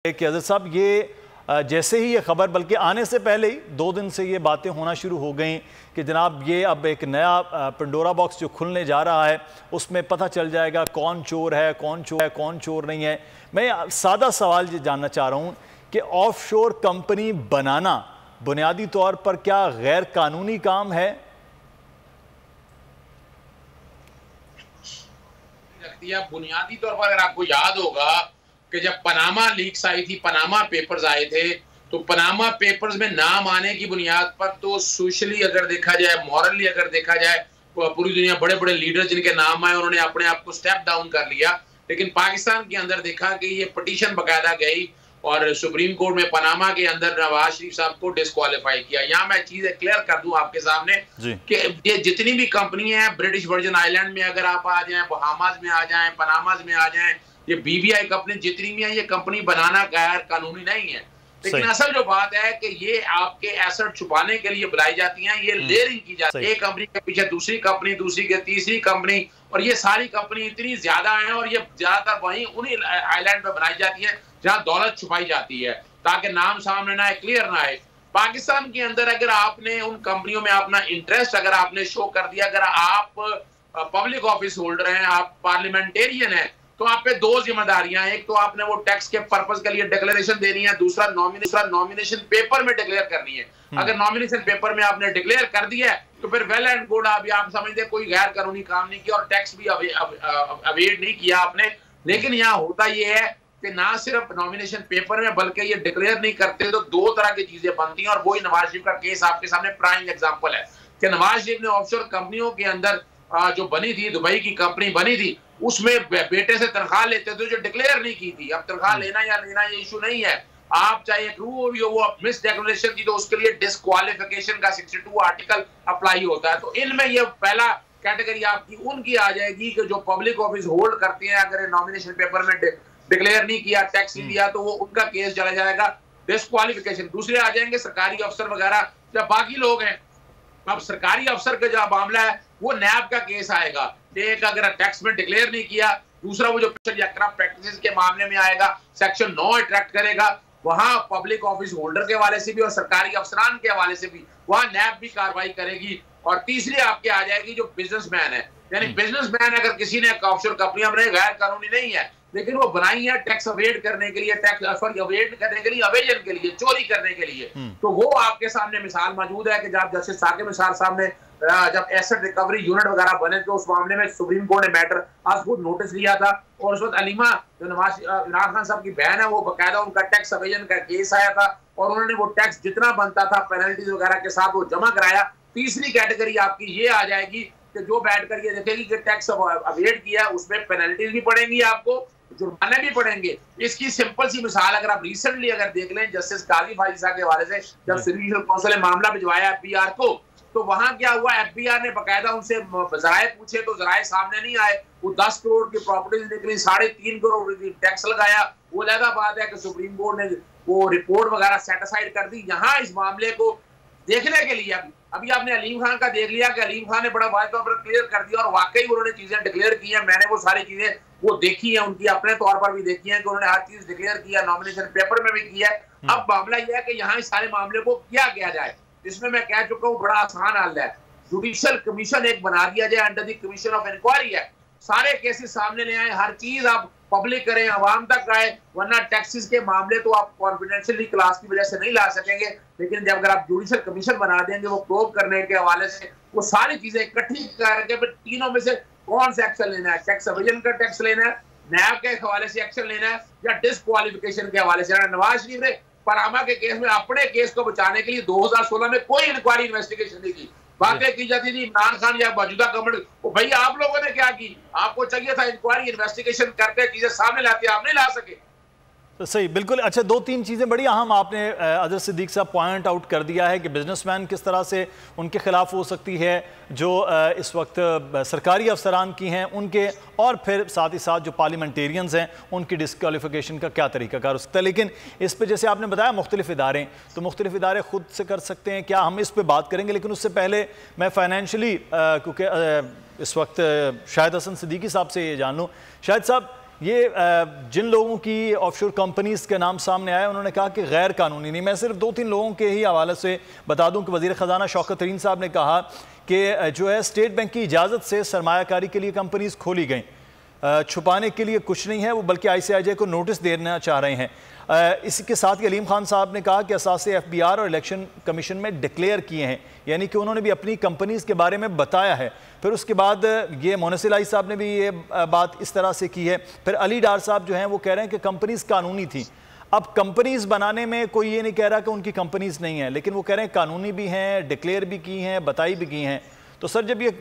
कि अज़र साहब ये जैसे ही ये ख़बर, बल्कि आने से पहले ही 2 दिन से ये बातें होना शुरू हो गई कि जनाब ये अब एक नया पंडोरा बॉक्स जो खुलने जा रहा है उसमें पता चल जाएगा कौन चोर है, कौन चोर है, कौन चोर नहीं है। मैं सादा सवाल ये जानना चाह रहा हूँ कि ऑफशोर कंपनी बनाना बुनियादी तौर पर क्या गैर कानूनी काम है? बुनियादी तौर पर अगर आपको याद होगा कि जब पनामा लीक्स आई थी, पनामा पेपर्स आए थे, तो पनामा पेपर्स में नाम आने की बुनियाद पर तो सोशली अगर देखा जाए, मॉरली अगर देखा जाए, पूरी दुनिया बड़े बड़े लीडर जिनके नाम आए उन्होंने अपने आप को स्टेप डाउन कर लिया। लेकिन पाकिस्तान के अंदर देखा कि ये पिटीशन बकायदा गई और सुप्रीम कोर्ट में पनामा के अंदर नवाज शरीफ साहब को डिस्क्वालीफाई किया। यहाँ मैं चीजें क्लियर कर दूं आपके सामने कि ये जितनी भी कंपनियां हैं, ब्रिटिश वर्जन आइलैंड में अगर आप आ जाएं, बहामास में आ जाएं, पनामास में आ जाएं, ये बीबीआई कंपनी जितनी भी है, ये कंपनी बनाना गैर कानूनी नहीं है। लेकिन असल जो बात है कि ये आपके एसेट छुपाने के लिए बुलाई जाती हैं, ये लेयरिंग की जाती है, एक कंपनी के पीछे दूसरी कंपनी, दूसरी के तीसरी कंपनी, और ये सारी कंपनी इतनी ज्यादा है और ये ज्यादातर वहीं उन्हीं आइलैंड पे बनाई जाती है जहां दौलत छुपाई जाती है, ताकि नाम सामने ना आए, क्लियर ना आए। पाकिस्तान के अंदर अगर आपने उन कंपनियों में अपना इंटरेस्ट अगर आपने शो कर दिया, अगर आप पब्लिक ऑफिस होल्डर हैं, आप पार्लियामेंटेरियन हैं, तो आप पे 2 जिम्मेदारियां हैं। एक तो आपने वो टैक्स के पर्पस के लिए डिक्लेरेशन देनी है, दूसरा नॉमिनेशन पेपर में डिक्लेयर करनी है। अगर नॉमिनेशन पेपर में आपने डिक्लेयर कर दिया है तो फिर वेल एंड गुड, आप समझते कोई गैर कानूनी काम नहीं किया और टैक्स भी अवेड नहीं किया आपने। लेकिन यहाँ होता ये है कि ना सिर्फ नॉमिनेशन पेपर में बल्कि ये डिक्लेयर नहीं करते, तो 2 तरह की चीजें बनती हैं। और वही नवाज शरीफ का केस आपके सामने प्राइम एग्जाम्पल है कि नवाज शरीफ ने ऑफशोर कंपनियों के अंदर जो बनी थी, दुबई की कंपनी बनी थी, उसमें बेटे से तनख्वाह लेते थे जो डिक्लेयर नहीं की थी। अब तनख्वाह लेना या लेना ये इशू नहीं है, आप चाहे एक रूल हो, वो मिस डिक्लेरेशन की तो उसके लिए डिस्क्वालिफिकेशन का 62 आर्टिकल अप्लाई होता है। तो इनमें ये पहला कैटेगरी आपकी उनकी आ जाएगी कि जो पब्लिक ऑफिस होल्ड करती हैं, अगर नॉमिनेशन पेपर में डिक्लेयर नहीं किया, टैक्स नहीं दिया, तो वो उनका केस चला जाएगा डिस्क्वालिफिकेशन। दूसरे आ जाएंगे सरकारी अफसर वगैरह, जब बाकी लोग हैं। अब सरकारी अफसर का जो मामला है वो नैब का केस आएगा, एक अगर टैक्स में डिक्लेयर नहीं किया, दूसरा वो जो या करप्ट प्रैक्टिसेस के मामले में आएगा, सेक्शन 9 अट्रैक्ट करेगा, वहां पब्लिक ऑफिस होल्डर के हवाले से भी और सरकारी अफसरान के हवाले से भी वहां नैब भी कार्रवाई करेगी। और तीसरी आपके आ जाएगी जो बिजनेसमैन है, यानी बिजनेसमैन अगर किसी ने ऑफशोर कंपनियां बनाई, गैर कानूनी नहीं है लेकिन वो बनाई है टैक्स अवेड करने के लिए, अवेड करने के लिए, अवेजन के लिए, चोरी करने के लिए, तो वो आपके सामने मिसाल मौजूद है कि जब जस्टिस साकिब निसार साहब ने जब एसेट रिकवरी यूनिट वगैरह बने तो उस मामले में सुप्रीम कोर्ट ने मैटर आज खुद नोटिस लिया था। और उस वक्त अलीमा जो इमरान खान साहब की बहन है, वो बकायदा उनका टैक्स अवेजन का केस आया था और उन्होंने वो टैक्स जितना बनता था पेनल्टीज वगैरह के साथ वो जमा कराया। तीसरी कैटेगरी आपकी ये आ जाएगी कि जो बैठकर ये देखेगी कि टैक्स अवेड किया, उसमें पेनल्टीज भी पड़ेंगी, आपको जुर्माने भी पड़ेंगे। इसकी सिंपल सी मिसाल अगर आप रिसेंटली अगर देख लें, जस्टिस काजी फाइजा के हवाले से जब सिविल काउंसिल ने मामला भिजवाया एफबीआर को, तो वहां क्या हुआ, एफबीआर ने बकायदा उनसे जराए पूछे तो जराए सामने नहीं आए। वो 10 करोड़ की प्रॉपर्टीज निकली, 3.5 करोड़ की टैक्स लगाया। वो अलग बात है कि सुप्रीम कोर्ट ने वो रिपोर्ट वगैरह सेटिसाइड कर दी। यहाँ इस मामले को देखने के लिए अभी आपने अलीम खान का देख लिया कि अलीम खान ने बड़ा वाज़ेह तौर पर क्लियर कर दिया और वाकई उन्होंने चीजें डिक्लेयर की हैं। मैंने वो सारी चीजें वो देखी है, उनकी अपने तौर पर भी देखी है कि उन्होंने हर चीज डिक्लेयर किया, नॉमिनेशन पेपर में भी किया है। अब मामला यह है कि यहाँ इस सारे मामले को क्या किया जाए। इसमें मैं कह चुका हूँ बड़ा आसान हल है, जुडिशियल कमीशन एक बना दिया जाए, under the commission of inquiry है, सारे केसेस सामने ले आए, हर चीज आप पब्लिक करें, आवाम तक आए। वरना टैक्सेस के मामले तो आप कॉन्फिडेंशियली क्लास की वजह से नहीं ला सकेंगे, लेकिन जब अगर आप जुडिशियल कमीशन बना देंगे वो प्रोब करने के हवाले से वो सारी चीजें इकट्ठी करके फिर तीनों में से कौन सा एक्शन लेना है, टैक्स अवेजन का टैक्स लेना है, नैब के हवाले से एक्शन लेना है या डिस्क्वालिफिकेशन के हवाले से। नवाज शरीफ ने पनामा के केस में अपने केस को बचाने के लिए 2016 में कोई इंक्वायरी इन्वेस्टिगेशन नहीं की, बातें की जाती थी इमरान खान या मौजूदा गवर्नमेंट। भैया आप लोगों ने क्या की, आपको चाहिए था इंक्वायरी इन्वेस्टिगेशन करके चीजें सामने लाते, आप नहीं ला सके। तो सही, बिल्कुल। अच्छा, 2-3 चीज़ें बड़ी अहम आपने अज़र सिद्दीक साहब पॉइंट आउट कर दिया है कि बिजनेसमैन किस तरह से उनके खिलाफ हो सकती है, जो इस वक्त सरकारी अफसरान की हैं उनके, और फिर साथ ही साथ जो पार्लियामेंटेरियंस हैं उनकी डिस्क्वालिफिकेशन का क्या तरीकाकार हो सकता है। लेकिन इस पर जैसे आपने बताया मुख्तलिफ इदारे, तो मुख्तलिफ इदारे खुद से कर सकते हैं क्या, हम इस पर बात करेंगे। लेकिन उससे पहले मैं फाइनेंशली, क्योंकि इस वक्त शाहिद हसन सिद्दीकी साहब से ये जान लूँ। शाहिद साहब, ये जिन लोगों की ऑफशोर कंपनीज के नाम सामने आए उन्होंने कहा कि गैर कानूनी नहीं। मैं सिर्फ 2-3 लोगों के ही हवाले से बता दूं कि वज़ीर ख़जाना शौकत तरीन साहब ने कहा कि जो है स्टेट बैंक की इजाज़त से सरमायाकारी के लिए कंपनीज खोली गई, छुपाने के लिए कुछ नहीं है वो, बल्कि ICIJ को नोटिस देना चाह रहे हैं। इसी के साथ ही अलीम खान साहब ने कहा कि असासे FBR और इलेक्शन कमीशन में डिक्लेयर किए हैं, यानी कि उन्होंने भी अपनी कंपनीज के बारे में बताया है। फिर उसके बाद ये मोनसिल आई साहब ने भी ये बात इस तरह से की है। फिर अली डार साहब जो हैं वो कह रहे हैं कि कंपनीज कानूनी थी। अब कंपनीज बनाने में कोई ये नहीं कह रहा कि उनकी कंपनीज नहीं है, लेकिन वो कह रहे हैं कानूनी भी हैं, डिक्लेयर भी की हैं, बताई भी की हैं। तो सर जब ये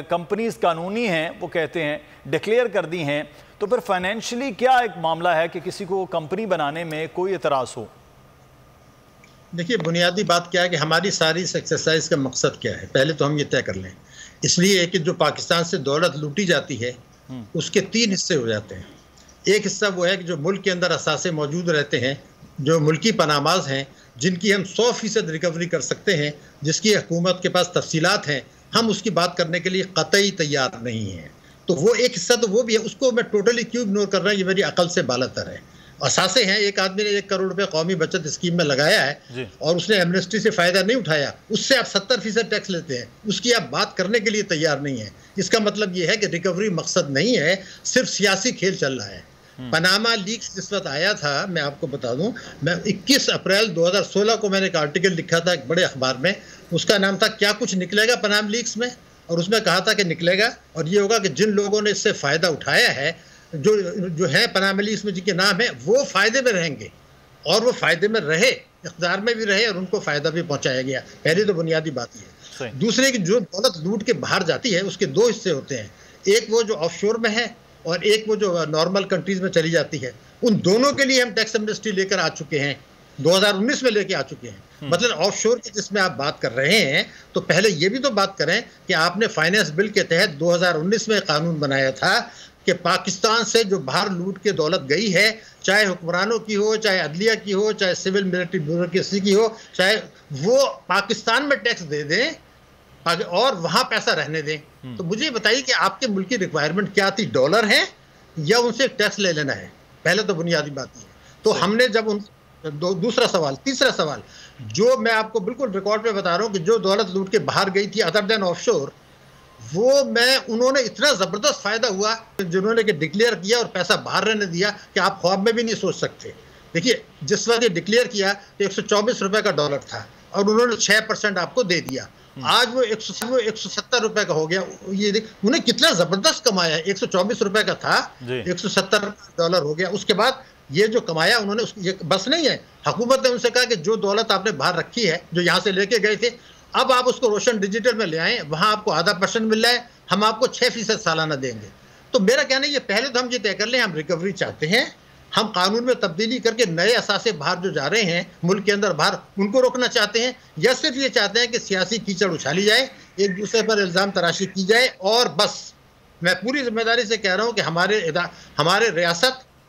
कंपनीज कानूनी हैं, वो कहते हैं डिक्लेयर कर दी हैं, तो फिर फाइनेंशियली क्या एक मामला है कि किसी को कंपनी बनाने में कोई एतराज़ हो? देखिए, बुनियादी बात क्या है कि हमारी सारी इस एक्सरसाइज का मकसद क्या है, पहले तो हम ये तय कर लें। इसलिए कि जो पाकिस्तान से दौलत लूटी जाती है उसके 3 हिस्से हो जाते हैं। एक हिस्सा वो है कि जो मुल्क के अंदर असासे मौजूद रहते हैं, जो मुल्की पनामाज हैं, जिनकी हम 100% रिकवरी कर सकते हैं, जिसकी हुकूमत के पास तफसीलात हैं, हम उसकी बात करने के लिए कतई तैयार नहीं हैं। तो वो एक हिस्सा तो वो भी है, उसको मैं टोटली क्यों इग्नोर कर रहा हूँ, ये मेरी अकल से बालातर है। असासे हैं, एक आदमी ने 1 करोड़ रुपए कौमी बचत स्कीम में लगाया है और उसने एमनेस्टी से फ़ायदा नहीं उठाया, उससे आप 70% टैक्स लेते हैं, उसकी आप बात करने के लिए तैयार नहीं है। इसका मतलब ये है कि रिकवरी मकसद नहीं है, सिर्फ सियासी खेल चल रहा है। पनामा लीक्स जिस वक्त आया था, मैं आपको बता दूं, मैं 21 अप्रैल 2016 को मैंने एक आर्टिकल लिखा था एक बड़े अखबार में, उसका नाम था क्या कुछ निकलेगा पनामा लीक्स में, और उसमें कहा था कि निकलेगा और ये होगा कि जिन लोगों ने इससे फ़ायदा उठाया है, जो है पनामा लीक्स में जिनके नाम है, वो फ़ायदे में रहेंगे और वो फ़ायदे में रहे, इक़्तिदार में भी रहे और उनको फ़ायदा भी पहुँचाया गया। पहले तो बुनियादी बात ये है। दूसरे की जो दौलत लूट के बाहर जाती है उसके 2 हिस्से होते हैं, एक वो जो ऑफशोर में है और एक वो जो नॉर्मल कंट्रीज में चली जाती है। उन दोनों के लिए हम टैक्स एमनेस्टी लेकर आ चुके हैं, 2019 में लेके आ चुके हैं। मतलब ऑफशोर की जिसमें आप बात कर रहे हैं, तो पहले ये भी तो बात करें कि आपने फाइनेंस बिल के तहत 2019 में कानून बनाया था कि पाकिस्तान से जो बाहर लूट के दौलत गई है, चाहे हुक्मरानों की हो, चाहे अदलिया की हो, चाहे सिविल मिलिट्री ब्यूरोक्रेसी की हो, चाहे वो पाकिस्तान में टैक्स दे दें और वहाँ पैसा रहने दें। तो मुझे बताइए कि आपके मुल्क की रिक्वायरमेंट क्या थी, डॉलर है या उनसे टैक्स ले लेना है? पहले तो बुनियादी बात ये। तो हमने जब उन दूसरा सवाल, तीसरा सवाल, जो मैं आपको बिल्कुल रिकॉर्ड पे बता रहा हूँ कि जो दौलत लूट के बाहर गई थी अदर देन ऑफशोर, वो उन्होंने इतना ज़बरदस्त फ़ायदा हुआ जिन्होंने कि डिक्लेयर किया और पैसा बाहर रहने दिया कि आप ख्वाब में भी नहीं सोच सकते। देखिए, जिस वक्त ये डिक्लेयर किया तो 124 रुपये का डॉलर था और उन्होंने 6% आपको दे दिया। आज वो 170 रुपये का हो गया। ये उन्हें कितना ज़बरदस्त कमाया है। 124 रुपये का था, 170 डॉलर हो गया। उसके बाद ये जो कमाया उन्होंने, ये बस नहीं है, हुकूमत ने उनसे कहा कि जो दौलत आपने बाहर रखी है, जो यहाँ से लेके गए थे, अब आप उसको रोशन डिजिटल में ले आएँ, वहाँ आपको आधा % मिल रहा है, हम आपको 6% सालाना देंगे। तो मेरा कहना है, ये पहले तो हम ये तय कर लें, हम रिकवरी चाहते हैं, हम कानून में तब्दीली करके नए असासे बाहर जो जा रहे हैं मुल्क के अंदर बाहर, उनको रोकना चाहते हैं, या सिर्फ ये चाहते हैं कि सियासी कीचड़ उछाली जाए, एक दूसरे पर इल्ज़ाम तराशी की जाए और बस। मैं पूरी जिम्मेदारी से कह रहा हूँ कि हमारे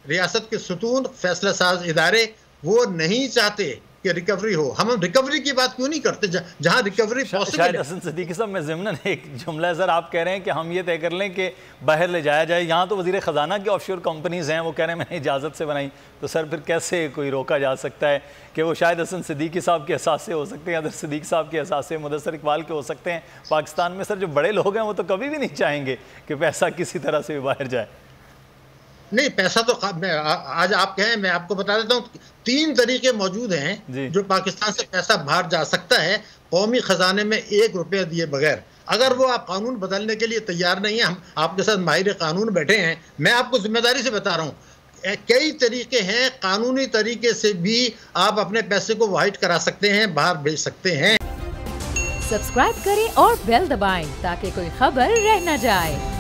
रियासत के सुतून, फैसला साज इदारे वो नहीं चाहते कि रिकवरी हो। हम रिकवरी की बात क्यों नहीं करते जहां रिकवरी पॉसिबल है? हसन सिद्दीकी साहब, मैं ज़िम्नन एक जुमला है सर, आप कह रहे हैं कि हम ये तय कर लें कि बाहर ले जाया जाए। यहाँ तो वज़ीर ख़जाना की ऑफशोर कंपनीज़ हैं, वो कह रहे हैं मैंने इजाज़त से बनाई। तो सर फिर कैसे कोई रोका जा सकता है कि वो शायद हसन सिद्दीकी साहब के एहसास से हो सकते हैं, अदर सिद्दीक साहब के एहसास से, मुदस्सर इकबाल के हो सकते हैं। पाकिस्तान में सर जो बड़े लोग हैं वो तो कभी भी नहीं चाहेंगे कि पैसा किसी तरह से भी बाहर जाए। नहीं, पैसा तो आज आप कहें, मैं आपको बता देता हूँ, 3 तरीके मौजूद हैं जो पाकिस्तान से पैसा बाहर जा सकता है कौमी खजाने में 1 रुपया दिए बगैर। अगर वो आप कानून बदलने के लिए तैयार नहीं है, हम आपके साथ माहिर कानून बैठे हैं, मैं आपको जिम्मेदारी से बता रहा हूँ, कई तरीके हैं, कानूनी तरीके से भी आप अपने पैसे को वाइट करा सकते हैं, बाहर भेज सकते हैं। सब्सक्राइब करें और बेल दबाएं ताकि कोई खबर रह न जाए।